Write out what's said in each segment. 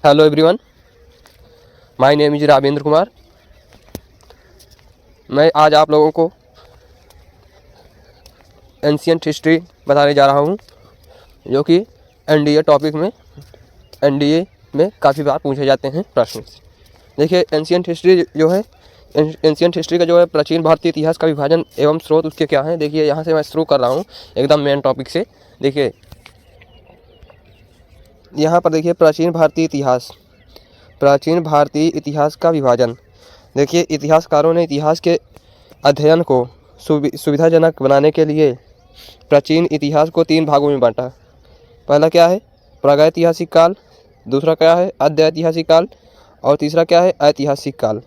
Hello everyone, my name is Rajendra Kumar. मैं आज आप लोगों को एंशिएंट हिस्ट्री बताने जा रहा हूं, जो कि एनडीए में काफ़ी बार पूछे जाते हैं प्रश्न। देखिए, एंशिएंट हिस्ट्री जो है, एंशिएंट हिस्ट्री का जो है प्राचीन भारतीय इतिहास का विभाजन एवं स्रोत उसके क्या हैं। देखिए, यहाँ से मैं शुरू कर रहा हूँ एकदम मेन टॉपिक से। देखिए, यहाँ पर देखिए प्राचीन भारतीय इतिहास का विभाजन। देखिए, इतिहासकारों ने इतिहास के अध्ययन को सुविधाजनक बनाने के लिए प्राचीन इतिहास को 3 भागों में बांटा। पहला क्या है? प्रागैतिहासिक काल। दूसरा क्या है? अद्यैतिहासिक काल। और तीसरा क्या है? ऐतिहासिक काल।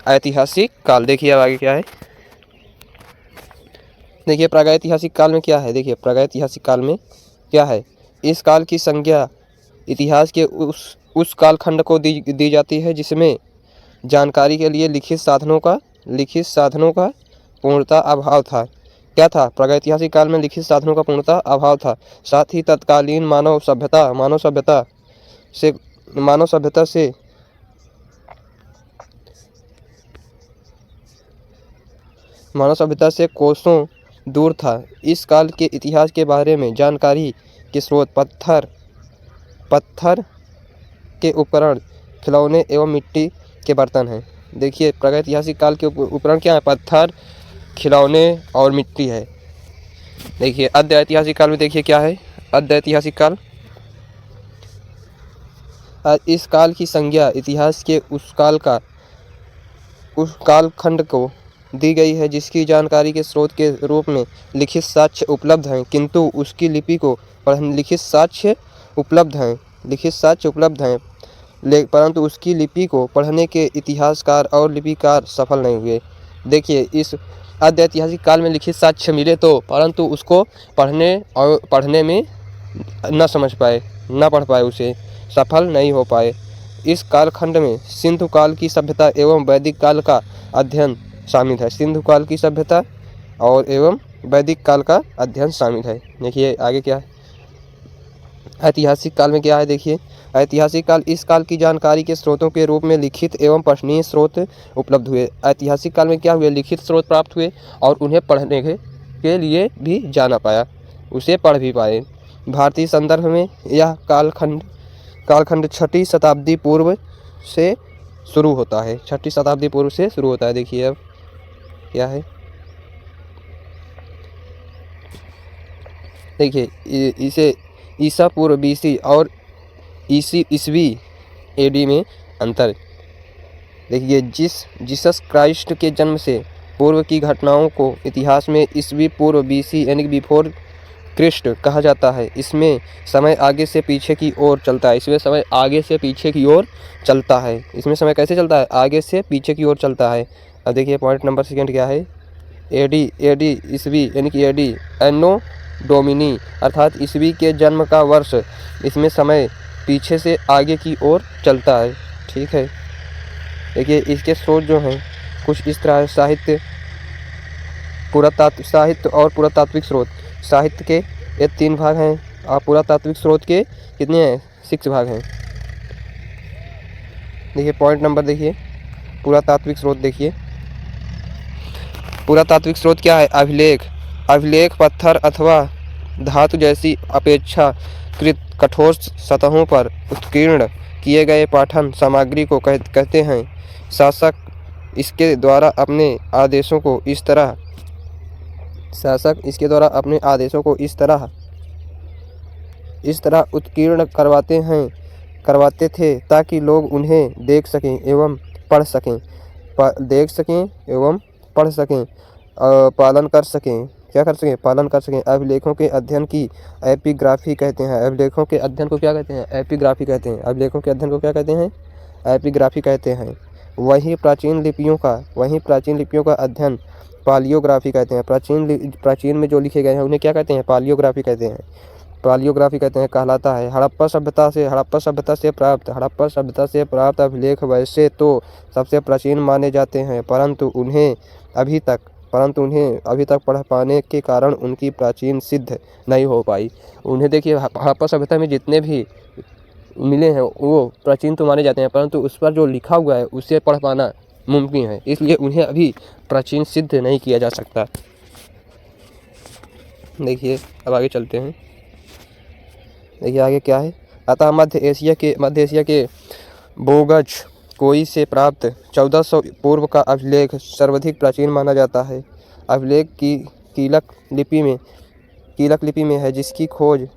ऐतिहासिक काल। देखिए अब आगे क्या है। देखिए, प्रागैतिहासिक काल में क्या है। देखिए, प्रागैतिहासिक काल में क्या है। इस काल की संज्ञा इतिहास के उस कालखंड को दी जाती है जिसमें जानकारी के लिए लिखित साधनों का पूर्णतः अभाव था। क्या था? प्रागैतिहासिक काल में लिखित साधनों का पूर्णतः अभाव था। साथ ही तत्कालीन मानव सभ्यता से कोसों दूर था। इस काल के इतिहास के बारे में जानकारी के स्रोत पत्थर के उपकरण, खिलौने एवं मिट्टी के बर्तन हैं। देखिए, प्रागैतिहासिक काल के उपकरण क्या है? पत्थर, खिलौने और मिट्टी है। देखिए, अद्यैतिहासिक काल में देखिए क्या है। अद्यैतिहासिक काल, इस काल की संज्ञा इतिहास के उस कालखंड को दी गई है जिसकी जानकारी के स्रोत के रूप में लिखित साक्ष्य उपलब्ध हैं, किंतु उसकी लिपि को लिखित साक्ष्य उपलब्ध हैं, परंतु उसकी लिपि को पढ़ने के इतिहासकार और लिपिकार सफल नहीं हुए। देखिए, इस अद्यैतिहासिक काल में लिखित साक्ष्य मिले तो, परंतु उसको पढ़ने में न समझ पाए, न पढ़ पाए, उसे सफल नहीं हो पाए। इस कालखंड में सिंधु काल की सभ्यता एवं वैदिक काल का अध्ययन शामिल है। सिंधु काल की सभ्यता और एवं वैदिक काल का अध्ययन शामिल है। देखिए आगे क्या है। ऐतिहासिक काल में क्या है। देखिए, ऐतिहासिक काल, इस काल की जानकारी के स्रोतों के रूप में लिखित एवं पठनीय स्रोत उपलब्ध हुए। ऐतिहासिक काल में क्या हुए? लिखित स्रोत प्राप्त हुए और उन्हें पढ़ने के लिए भी जाना पाया, उसे पढ़ भी पाए। भारतीय संदर्भ में यह कालखंड 6वीं शताब्दी पूर्व से शुरू होता है। 6वीं शताब्दी पूर्व से शुरू होता है। देखिए अब क्या है। देखिए, इसे ईसा पूर्व BC और ईसवी AD में अंतर। देखिए, जीसस क्राइस्ट के जन्म से पूर्व की घटनाओं को इतिहास में ईसवी पूर्व BC यानी कि बिफोर क्रिस्ट कहा जाता है। इसमें समय आगे से पीछे की ओर चलता है। इसमें समय कैसे चलता है? आगे से पीछे की ओर चलता है। अब देखिए पॉइंट नंबर 2 क्या है। एडी ईसवी यानी कि एडी एनो डोमिनी अर्थात ईसवी के जन्म का वर्ष। इसमें समय पीछे से आगे की ओर चलता है। ठीक है। देखिए, इसके स्रोत जो हैं कुछ इस तरह है। साहित्य और पुरातात्विक स्रोत। साहित्य के ये 3 भाग हैं और पुरातात्विक स्रोत के कितने हैं? 6 भाग हैं। देखिए पॉइंट नंबर, देखिए पुरातात्विक स्रोत। देखिए, पुरातात्विक स्रोत क्या है? अभिलेख पत्थर अथवा धातु जैसी अपेक्षाकृत कठोर सतहों पर उत्कीर्ण किए गए पाठन सामग्री को कहते हैं। शासक इसके द्वारा अपने आदेशों को इस तरह उत्कीर्ण करवाते थे ताकि लोग उन्हें देख सकें एवं पढ़ सकें, पालन कर सकें। क्या कर सकें? पालन कर सकें। अभिलेखों के अध्ययन की एपिग्राफी कहते हैं। अभिलेखों के अध्ययन को क्या कहते हैं? एपिग्राफी कहते हैं। अभिलेखों के अध्ययन को क्या कहते हैं? एपिग्राफी कहते हैं। वहीं प्राचीन लिपियों का अध्ययन पालियोग्राफी कहते हैं। प्राचीन में जो लिखे गए हैं उन्हें क्या कहते हैं? पालियोग्राफी कहते हैं। कहलाता है। हड़प्पा सभ्यता से प्राप्त अभिलेख वैसे तो सबसे प्राचीन माने जाते हैं, परंतु उन्हें अभी तक पढ़ पाने के कारण उनकी प्राचीन सिद्ध नहीं हो पाई। उन्हें देखिए, हड़प्पा सभ्यता में जितने भी मिले हैं वो प्राचीन तो माने जाते हैं, परंतु उस पर जो लिखा हुआ है उसे पढ़ पाना मुमकिन है, इसलिए उन्हें अभी प्राचीन सिद्ध नहीं किया जा सकता। देखिए अब आगे चलते हैं। देखिए आगे क्या है। अतः मध्य एशिया के बोगज कोई से प्राप्त 1400 पूर्व का अभिलेख सर्वाधिक प्राचीन माना जाता है। अभिलेख की कीलक लिपि में है, जिसकी खोज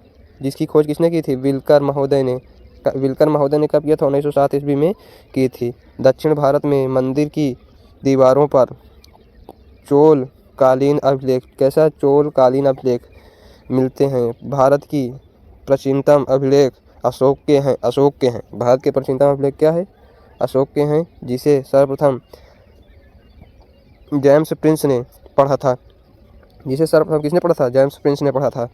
किसने की थी? विल्कर महोदय ने कब किया था? 1907 ईस्वी में की थी। दक्षिण भारत में मंदिर की दीवारों पर चोल कालीन अभिलेख, कैसा चोल कालीन अभिलेख मिलते हैं। भारत की प्राचीनतम अभिलेख अशोक के हैं। भारत के प्राचीनतम अभिलेख क्या है? अशोक के हैं, जिसे सर्वप्रथम जेम्स प्रिंस ने पढ़ा था। किसने पढ़ा था? जेम्स प्रिंस ने पढ़ा था।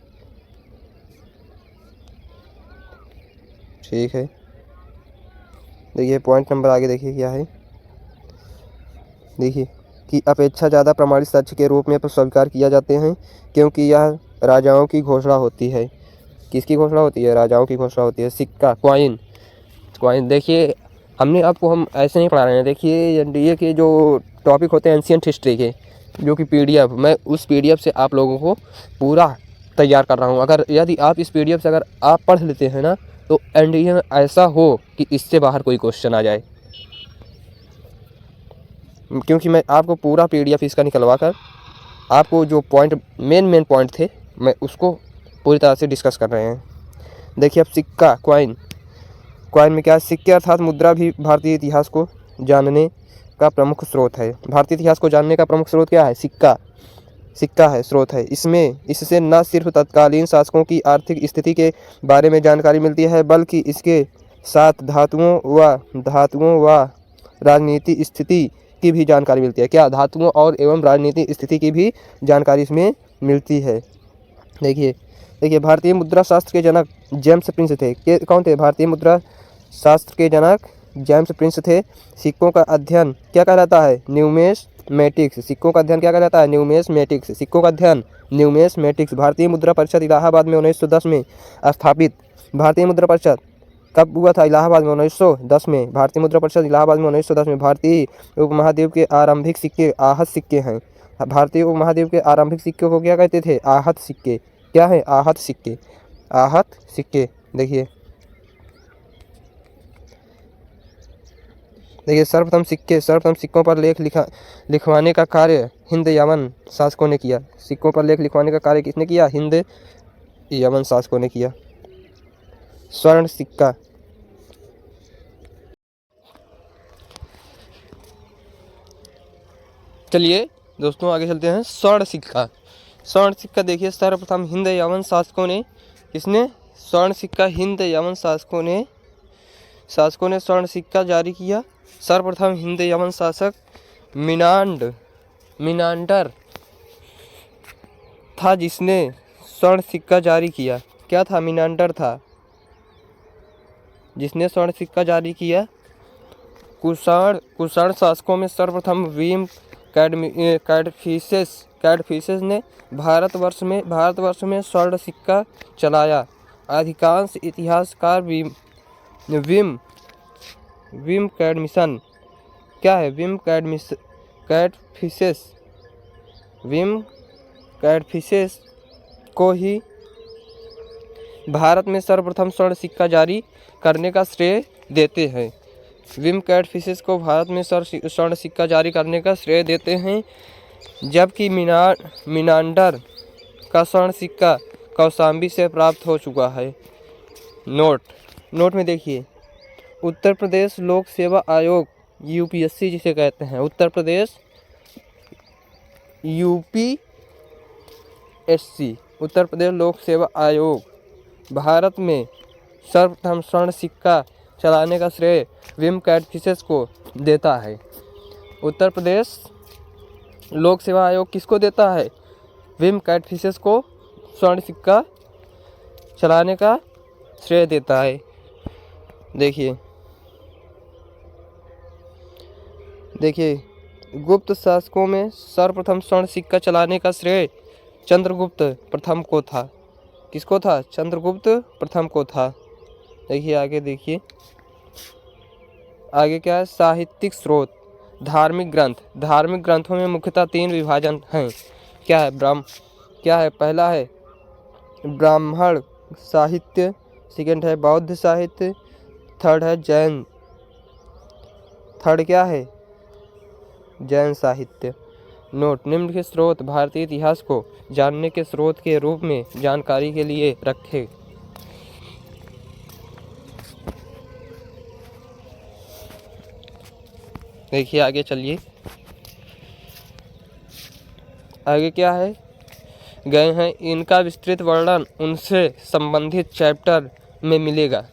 ठीक है, देखिए पॉइंट नंबर आगे देखिए क्या है। देखिए कि अपेक्षा ज़्यादा प्रमाणित साक्ष्य के रूप में स्वीकार किया जाते हैं, क्योंकि यह राजाओं की घोषणा होती है। किसकी घोषणा होती है? राजाओं की घोषणा होती है। सिक्का, कॉइन देखिए हम ऐसे नहीं पढ़ा रहे हैं। देखिए एनडीए के जो टॉपिक होते हैं एंशिएंट हिस्ट्री के, जो कि पीडीएफ, मैं उस पीडीएफ से आप लोगों को पूरा तैयार कर रहा हूँ। अगर यदि आप इस पीडीएफ से अगर आप पढ़ लेते हैं ना, तो एनडीए में ऐसा हो कि इससे बाहर कोई क्वेश्चन आ जाए, क्योंकि मैं आपको पूरा पीडीएफ इसका निकलवा कर आपको जो पॉइंट मेन पॉइंट थे मैं उसको पूरी तरह से डिस्कस कर रहे हैं। देखिए अब सिक्का, कॉइन में क्या है? सिक्के अर्थात मुद्रा भी भारतीय इतिहास को जानने का प्रमुख स्रोत है। भारतीय इतिहास को जानने का प्रमुख स्रोत क्या है? सिक्का है, स्रोत है। इससे न सिर्फ तत्कालीन शासकों की आर्थिक स्थिति के बारे में जानकारी मिलती है, बल्कि इसके साथ धातुओं व राजनीति स्थिति की भी जानकारी मिलती है। क्या? धातुओं और एवं राजनीति स्थिति की भी जानकारी इसमें मिलती है। देखिए भारतीय मुद्रा शास्त्र के जनक जेम्स प्रिंस थे। कौन थे? भारतीय मुद्रा शास्त्र के जनक जेम्स प्रिंस थे। सिक्कों का अध्ययन क्या कहलाता है? न्यूमेस्मेटिक्स। सिक्कों का अध्ययन क्या कहलाता है? न्यूमेस्मेटिक्स। सिक्कों का अध्ययन न्यूमेस्मेटिक्स। भारतीय मुद्रा परिषद इलाहाबाद में 1910 में स्थापित। भारतीय मुद्रा परिषद कब हुआ था? इलाहाबाद में 1910 में। भारतीय मुद्रा परिषद इलाहाबाद में 1910 में। भारतीय उपमहाद्वीप के आरंभिक सिक्के आहत सिक्के हैं। भारतीय उपमहाद्वीप के आरंभिक सिक्कों को क्या कहते थे? आहत सिक्के। क्या है? आहत सिक्के। देखिए सर्वप्रथम सिक्कों पर लेख लिखवाने का कार्य हिंद यमन शासकों ने किया। सिक्कों पर लेख लिखवाने का कार्य किसने किया? हिंद यमन शासकों ने किया। स्वर्ण सिक्का, चलिए दोस्तों आगे चलते हैं। स्वर्ण सिक्का देखिए सर्वप्रथम हिंद यमन शासकों ने, किसने? स्वर्ण सिक्का हिंद यमन शासकों ने स्वर्ण सिक्का जारी किया। सर्वप्रथम हिंद यमन शासक मिनांडर था जिसने स्वर्ण सिक्का जारी किया। क्या था? मिनांडर था जिसने स्वर्ण सिक्का जारी किया। कुषाण शासकों में सर्वप्रथम वीम कैडफिसेस ने भारतवर्ष में स्वर्ण सिक्का चलाया। अधिकांश इतिहासकार विम कैडमिसन, क्या है? विम कैडफिसेस को ही भारत में सर्वप्रथम स्वर्ण सिक्का जारी करने का श्रेय देते हैं। विम कैडफिसेस को भारत में स्वर्ण सिक्का जारी करने का श्रेय देते हैं, जबकि मिनांडर का स्वर्ण सिक्का कौशाम्बी से प्राप्त हो चुका है। नोट में देखिए उत्तर प्रदेश लोक सेवा आयोग यूपीएससी जिसे कहते हैं, उत्तर प्रदेश यूपीएससी उत्तर प्रदेश लोक सेवा आयोग भारत में सर्वप्रथम स्वर्ण सिक्का चलाने का श्रेय विम कैडफिसेस को देता है। उत्तर प्रदेश लोक सेवा आयोग किसको देता है? विम कैडफिसेस को स्वर्ण सिक्का चलाने का श्रेय देता है। देखिए गुप्त शासकों में सर्वप्रथम स्वर्ण सिक्का चलाने का श्रेय चंद्रगुप्त प्रथम को था। किसको था? चंद्रगुप्त प्रथम को था। देखिए आगे देखिए, आगे क्या है, साहित्यिक स्रोत, धार्मिक ग्रंथ। धार्मिक ग्रंथों में मुख्यतः 3 विभाजन हैं। क्या है, पहला है ब्राह्मण साहित्य, सेकंड है बौद्ध साहित्य, थर्ड है जैन, थर्ड क्या है, जैन साहित्य। नोट, निम्नलिखित स्रोत भारतीय इतिहास को जानने के स्रोत के रूप में जानकारी के लिए रखे। देखिए आगे चलिए, आगे क्या है, गए हैं, इनका विस्तृत वर्णन उनसे संबंधित चैप्टर में मिलेगा।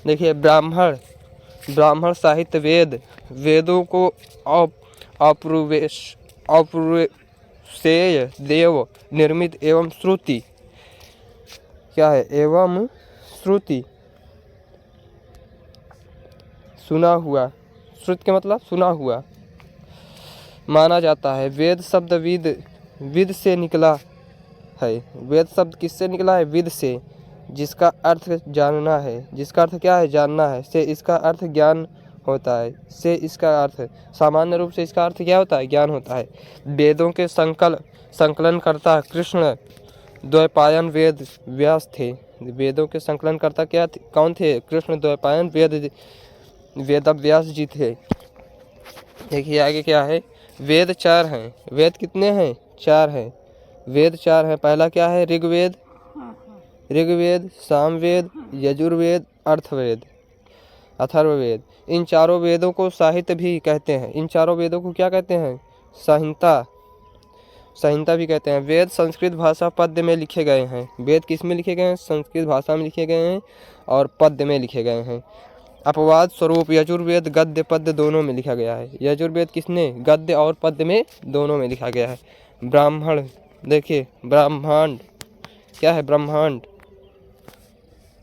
देखिए ब्राह्मण साहित्य, वेदों को अपूर्वेशेय देव निर्मित एवं श्रुति, क्या है, एवं श्रुति सुना हुआ, श्रुति के मतलब सुना हुआ माना जाता है। वेद शब्द विद से निकला है। वेद शब्द किससे निकला है, विद से, जिसका अर्थ जानना है, जिसका अर्थ क्या है, जानना है। से इसका अर्थ ज्ञान होता है, से इसका अर्थ सामान्य रूप से इसका अर्थ क्या होता है, ज्ञान होता है। वेदों के संकलनकर्ता कृष्ण द्वैपायन वेद व्यास थे। वेदों के संकलनकर्ता क्या थे, कौन थे, कृष्ण द्वैपायन वेद व्यास जी थे। देखिए आगे क्या है, वेद 4 हैं। वेद कितने हैं, 4 हैं। वेद 4 हैं। पहला क्या है, ऋग्वेद, सामवेद, यजुर्वेद, अथर्ववेद। इन चारों वेदों को साहित्य भी कहते हैं। इन चारों वेदों को क्या कहते हैं, संहिता भी कहते हैं। वेद संस्कृत भाषा पद्य में लिखे गए हैं। वेद किस में लिखे गए हैं, संस्कृत भाषा में लिखे गए हैं और पद्य में लिखे गए हैं। अपवाद स्वरूप यजुर्वेद गद्य पद्य दोनों में लिखा गया है। यजुर्वेद किसने, गद्य और पद्य में दोनों में लिखा गया है। ब्राह्मण, देखिए ब्रह्मांड, क्या है,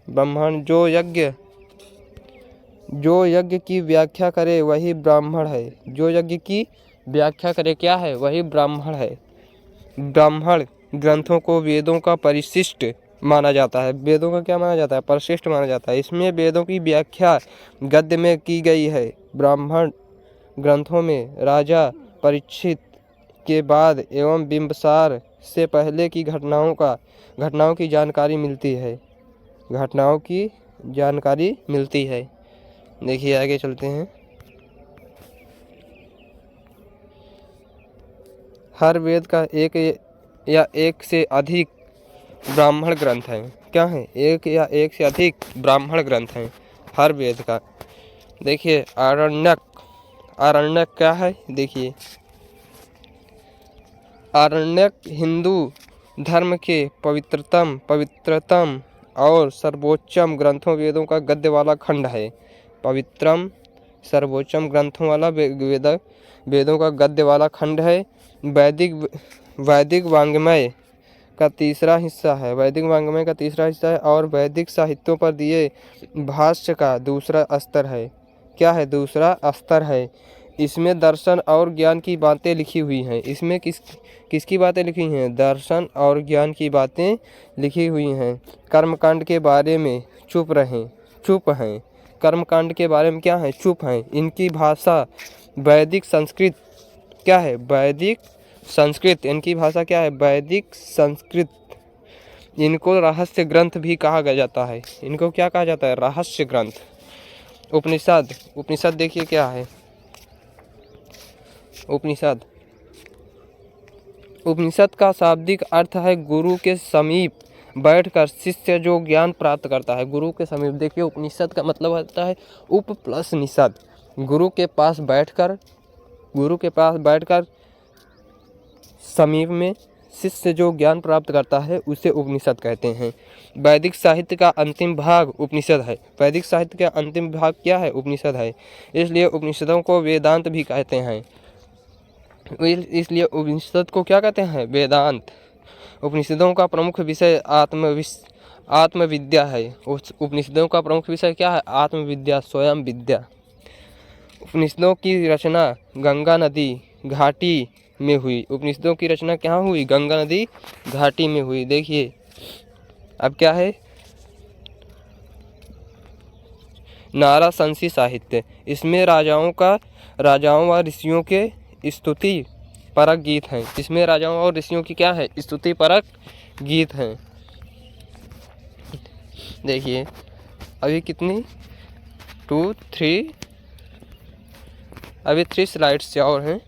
ब्रह्मांड जो यज्ञ की व्याख्या करे वही ब्राह्मण है। जो यज्ञ की व्याख्या करे क्या है, वही ब्राह्मण है। ब्राह्मण ग्रंथों को वेदों का परिशिष्ट माना जाता है। वेदों का क्या माना जाता है, परिशिष्ट माना जाता है। इसमें वेदों की व्याख्या गद्य में की गई है। ब्राह्मण ग्रंथों में राजा परीक्षित के बाद एवं बिंबसार से पहले की घटनाओं की जानकारी मिलती है। देखिए आगे चलते हैं। हर वेद का एक या एक से अधिक ब्राह्मण ग्रंथ हैं। क्या है, एक या एक से अधिक ब्राह्मण ग्रंथ हैं हर वेद का। देखिए आरण्यक क्या है, देखिए आरण्यक हिंदू धर्म के पवित्रतम और सर्वोच्चम ग्रंथों वेदों का गद्य वाला खंड है। पवित्रम सर्वोच्चम ग्रंथों वाला वेदों का गद्य वाला खंड है। वैदिक वाङ्मय का तीसरा हिस्सा है। और वैदिक साहित्यों पर दिए भाष्य का दूसरा स्तर है। क्या है, दूसरा स्तर है। इसमें दर्शन और ज्ञान की बातें लिखी हुई हैं। इसमें किसकी बातें लिखी हैं, दर्शन और ज्ञान की बातें लिखी हुई हैं। कर्मकांड के बारे में चुप हैं। कर्मकांड के बारे में क्या है, चुप हैं। इनकी भाषा वैदिक संस्कृत, क्या है, वैदिक संस्कृत। इनकी भाषा क्या है, वैदिक संस्कृत। इनको रहस्य ग्रंथ भी कहा जाता है। इनको क्या कहा जाता है, रहस्य ग्रंथ। उपनिषद देखिए क्या है, उपनिषद का शाब्दिक अर्थ है गुरु के समीप बैठकर शिष्य जो ज्ञान प्राप्त करता है। गुरु के समीप, देखिए उपनिषद का मतलब होता है उप प्लस निषद। गुरु के पास बैठकर समीप में शिष्य जो ज्ञान प्राप्त करता है उसे उपनिषद कहते हैं। वैदिक साहित्य का अंतिम भाग उपनिषद है। वैदिक साहित्य का अंतिम भाग क्या है, उपनिषद है। इसलिए उपनिषदों को वेदांत भी कहते हैं। इसलिए उपनिषद को क्या कहते हैं, वेदांत। उपनिषदों का प्रमुख विषय आत्मविद्या है। उपनिषदों का प्रमुख विषय क्या है, आत्मविद्या, स्वयं विद्या। उपनिषदों की रचना गंगा नदी घाटी में हुई। उपनिषदों की रचना कहाँ हुई, गंगा नदी घाटी में हुई। देखिए अब क्या है, नाराशंसी साहित्य, इसमें राजाओं व ऋषियों के स्तुति परक गीत हैं। इसमें राजाओं और ऋषियों की क्या है? स्तुति परक गीत हैं। देखिए अभी कितनी 2 3 अभी 3 स्लाइड्स और हैं।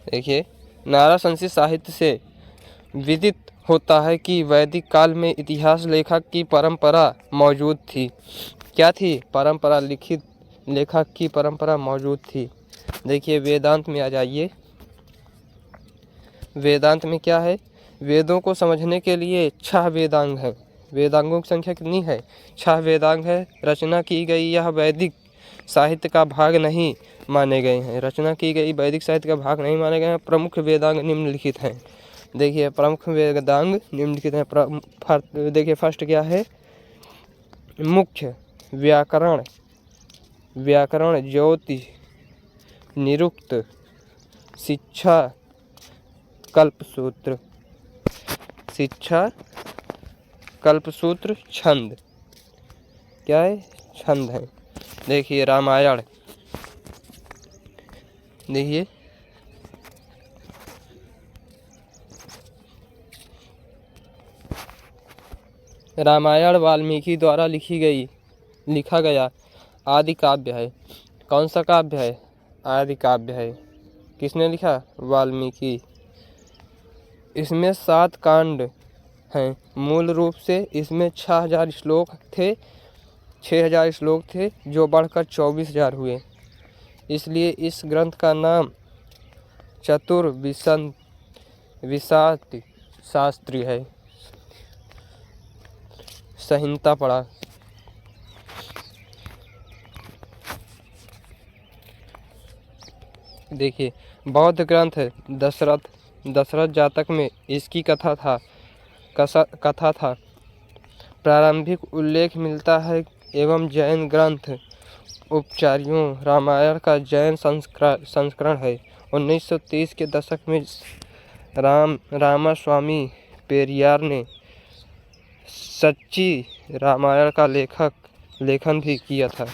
देखिए नाराशंसी साहित्य से विदित होता है कि वैदिक काल में इतिहास लेखक की परंपरा मौजूद थी। क्या थी? परंपरा, लिखित लेखक की परंपरा मौजूद थी। देखिए वेदांत में आ जाइए। वेदांत में क्या है? वेदों को समझने के लिए 6 वेदांग है। वेदांगों की संख्या कितनी है? 6 वेदांग है। रचना की गई यह वैदिक साहित्य का भाग नहीं माने गए हैं। रचना की गई वैदिक साहित्य का भाग नहीं माने गए हैं। प्रमुख वेदांग निम्नलिखित हैं। देखिए प्रमुख वेदांग निम्नलिखित हैं। देखिए फर्स्ट क्या है? मुख्य व्याकरण, ज्योतिष, निरुक्त, शिक्षा, कल्पसूत्र, छंद। क्या है? छंद है। देखिए रामायण, देखिए रामायण वाल्मीकि द्वारा लिखा गया आदि काव्य है। कौन सा काव्य है? आदि काव्य है। किसने लिखा? वाल्मीकि। इसमें 7 कांड हैं। मूल रूप से इसमें 6000 श्लोक थे, 6000 श्लोक थे जो बढ़कर 24000 हुए। इसलिए इस ग्रंथ का नाम चतुर्विंशति शास्त्री है। संहिता पढ़ा। देखिए बौद्ध ग्रंथ है दशरथ जातक में इसकी कथा था। प्रारंभिक उल्लेख मिलता है एवं जैन ग्रंथ उपचार्यों रामायण का जैन संस्करण है। 1930 के दशक में रामास्वामी पेरियार ने सच्ची रामायण का लेखन भी किया था।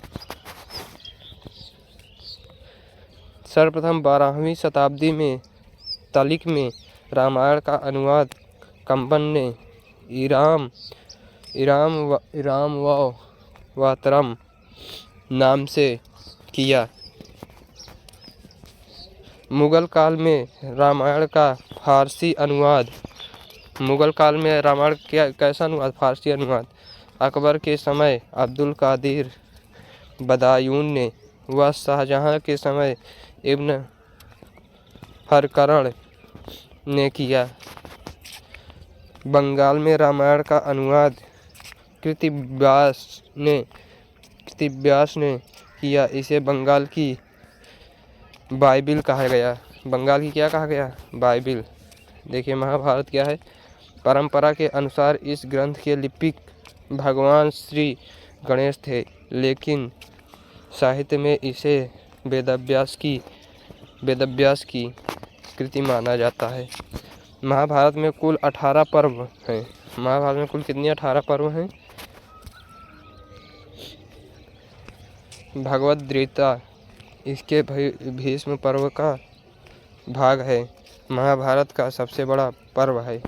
सर्वप्रथम 12वीं शताब्दी में तलिक में रामायण का अनुवाद कंबन ने इराम व वातरम नाम से किया। मुगल काल में रामायण का फारसी अनुवाद कैसा अनुवाद? फारसी अनुवाद। अकबर के समय अब्दुल कादिर बदायून ने व शाहजहां के समय इब्न हरकरण ने किया। बंगाल में रामायण का अनुवाद कृतिव्यास ने किया। इसे बंगाल की बाइबिल कहा गया। बंगाल की क्या कहा गया? बाइबिल। देखिए महाभारत क्या है? परंपरा के अनुसार इस ग्रंथ के लिपिक भगवान श्री गणेश थे, लेकिन साहित्य में इसे वेदव्यास की कृति माना जाता है। महाभारत में कुल 18 पर्व हैं। महाभारत में कुल कितनी 18 पर्व हैं? भगवद गीता इसके भीष्म पर्व का भाग है। महाभारत का सबसे बड़ा पर्व है।